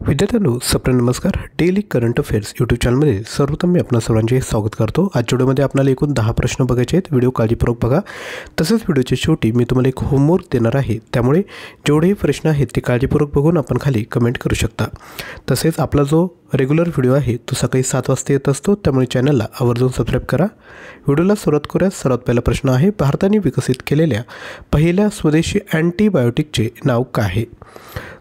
विद्यार्थ्यांनो सप्रेम नमस्कार. डेली करंट अफेअर्स यूट्यूब चॅनलमध्ये सर्वप्रथम मी आपणा सर्वांचे स्वागत करतो. आजच्या व्हिडिओमध्ये आपल्याला एकूण 10 प्रश्न बघायचे आहेत. व्हिडिओ काळजीपूर्वक बघा. तसेच व्हिडिओच्या शेवटी मी तुम्हाला एक होमवर्क देणार आहे, त्यामुळे जेवढेही प्रश्न आहेत ते काळजीपूर्वक बघून आपण खाली कमेंट करू शकता. तसेच आपला जो रेग्युलर व्हिडिओ आहे तो सकाळी 7 वाजता येत असतो, त्यामुळे चॅनलला आवर्जून सबस्क्राईब करा. व्हिडिओला सुरुवात करूया. सर्वात पहिला प्रश्न आहे, भारताने विकसित केलेल्या पहिल्या स्वदेशी अँटीबायोटिकचे नाव काय आहे?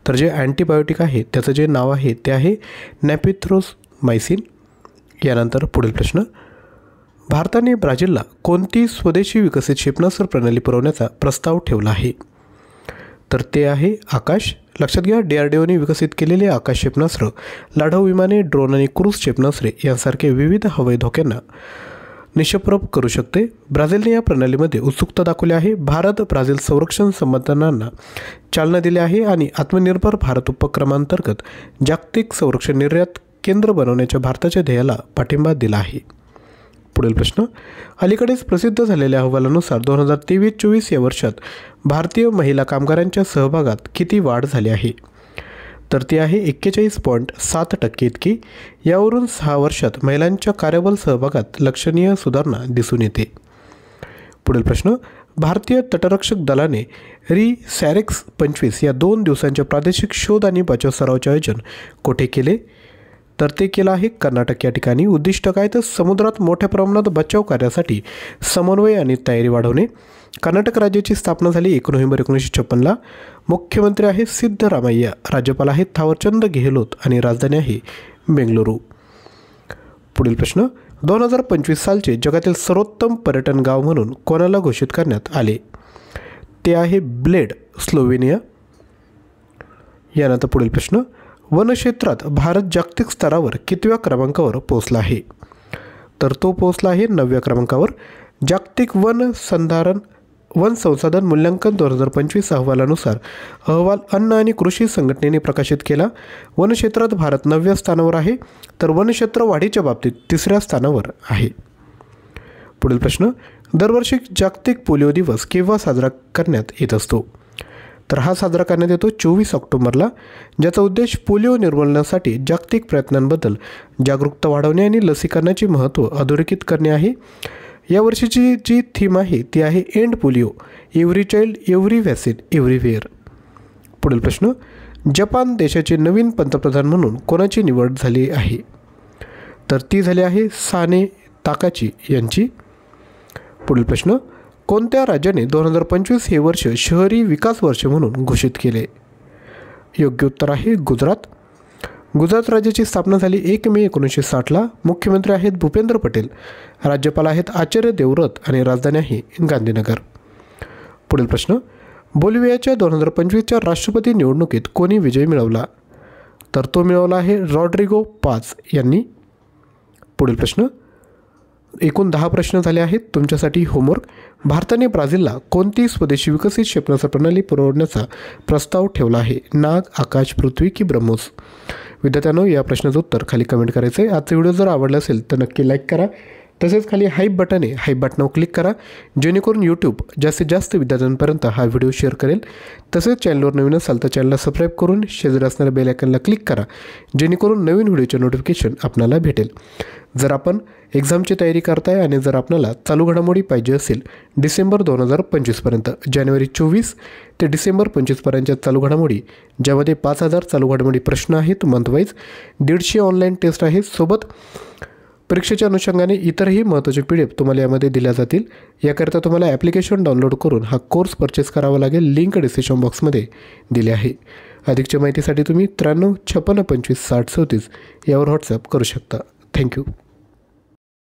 तर जे अँटीबायोटिक आहे त्याचं जे नाव आहे ते आहे नॅपिथ्रोमायसिन. यानंतर पुढील प्रश्न, भारताने ब्राझीलला कोणती स्वदेशी विकसित क्षेपणास्त्र प्रणाली पुरवण्याचा प्रस्ताव ठेवला आहे? तर ते आहे आकाश. लक्षात घ्या, DRDOने विकसित केलेले आकाश क्षेपणास्त्र लढाऊ विमाने, ड्रोन आणि क्रूज क्षेपणास्त्रे यांसारखे विविध हवाई धोक्यांना निष्प्रभ करू शकते. ब्राझीलने या प्रणालीमध्ये उत्सुकता दाखवली आहे. भारत ब्राझील संरक्षण संबंधांना चालना दिली आहे आणि आत्मनिर्भर भारत उपक्रमांतर्गत जागतिक संरक्षण निर्यात केंद्र बनवण्याच्या भारताच्या ध्येयाला पाठिंबा दिला आहे. पुढील प्रश्न, अलीकडेच प्रसिद्ध झालेल्या अहवालानुसार 2023-24 या वर्षात भारतीय महिला कामगारांच्या सहभागात किती वाढ झाली आहे? तर ती आहे 41.7% इतकी. यावरून 6 वर्षात महिलांच्या कार्यबल सहभागात लक्षणीय सुधारणा दिसून येते. पुढील प्रश्न, भारतीय तटरक्षक दलाने SAREX 25 या 2 दिवसांच्या प्रादेशिक शोध आणि बचाव सरावाचे आयोजन कोठे केले? तर ते केलं आहे कर्नाटक या ठिकाणी. उद्दिष्ट काय? तर समुद्रात मोठ्या प्रमाणात बचाव कार्यासाठी समन्वय आणि तयारी वाढवणे. कर्नाटक राज्याची स्थापना झाली 1 नोव्हेंबर 1956ला. मुख्यमंत्री आहे सिद्धरामय्या. राज्यपाल आहेत थावरचंद गेहलोत आणि राजधानी आहे बेंगलुरू. पुढील प्रश्न, 2025 सालचे जगातील सर्वोत्तम पर्यटन गाव म्हणून कोणाला घोषित करण्यात आले? ते आहे ब्लेड, स्लोवेनिया. यानंतर पुढील प्रश्न, वनक्षेत्रात भारत जागतिक स्तरावर कितव्या क्रमांकावर पोहोचला आहे? तर तो पोहोचला आहे 9व्या क्रमांकावर. जागतिक वन संसाधन मूल्यांकन 2025 अहवालानुसार अहवाल अन्न आणि कृषी संघटनेने प्रकाशित केला. वनक्षेत्रात भारत 9व्या स्थानावर आहे, तर वनक्षेत्र वाढीच्या बाबतीत 3ऱ्या स्थानावर आहे. पुढील प्रश्न, दरवर्षी जागतिक पोलिओ दिवस केव्हा साजरा करण्यात येत असतो? तर हा साजरा करण्यात येतो 24 ऑक्टोबरला, ज्याचा उद्देश पोलिओ निर्मूलनासाठी जागतिक प्रयत्नांबद्दल जागरूकता वाढवणे आणि लसीकरणाचे महत्त्व अधोरेखित करणे आहे. यावर्षीची जी थीम आहे ती आहे end polio, every child every vaccine everywhere. पुढील प्रश्न, जपान देशाचे नवीन पंतप्रधान म्हणून कोणाची निवड झाली आहे? तर ती झाली आहे साने ताकाची यांची. पुढील प्रश्न, कोणत्या राज्याने 2025 हे वर्ष शहरी विकास वर्ष म्हणून घोषित केले? योग्य उत्तर आहे गुजरात. गुजरात राज्याची स्थापना झाली 1 मे 1960ला. मुख्यमंत्री आहेत भूपेंद्र पटेल. राज्यपाल आहेत आचार्य देवव्रत आणि राजधानी आहे गांधीनगर. पुढील प्रश्न, बोलिव्हियाच्या 2025च्या राष्ट्रपती निवडणुकीत कोणी विजय मिळवला? तर तो मिळवला आहे रॉड्रिगो पाज यांनी. पुढील प्रश्न, एकूण 10 प्रश्न झाले आहेत. तुमच्यासाठी होमवर्क, भारताने ब्राझीलला कोणती स्वदेशी विकसित क्षेपणास्त्र प्रणाली पुरवण्याचा प्रस्ताव ठेवला आहे? नाग, आकाश, पृथ्वी की ब्रह्मोस? विद्यार्थ्यांनो, या प्रश्नाचं उत्तर खाली कमेंट करायचं आहे. आजचा व्हिडिओ जर आवडला असेल तर नक्की लाईक करा. तसेच खाली हाईप बटन आहे, हाईप बटनावर क्लिक करा, जेणेकरून यूट्यूब जास्तीत जास्त विद्यार्थ्यांपर्यंत हा व्हिडिओ शेअर करेल. तसेच चॅनलवर नवीन असाल तर चॅनलला सबस्क्राईब करून शेजारी असणाऱ्या बेल आयकॉनला क्लिक करा, जेणेकरून नवीन व्हिडिओचे नोटिफिकेशन आपल्याला भेटेल. जर आपण एक्झामची तयारी करताय आणि जर आपल्याला चालू घडामोडी पाहिजे असेल डिसेंबर 2025पर्यंत, जानेवारी 24 ते डिसेंबर 25पर्यंतच्या चालू घडामोडी, ज्यामध्ये 5000 चालू घडामोडी प्रश्न आहेत मंथवाईज, 150 ऑनलाईन टेस्ट आहेत, सोबत परीक्षेच्या अनुषंगाने इतरही महत्त्वाचे PDF तुम्हाला यामध्ये दिल्या जातील. याकरिता तुम्हाला ॲप्लिकेशन डाउनलोड करून हा कोर्स परचेस करावा लागेल. लिंक डिस्क्रिप्शन बॉक्समध्ये दिली आहे. अधिकच्या माहितीसाठी तुम्ही 93 56 25 60 34 यावर व्हॉट्सअप करू शकता. थँक्यू.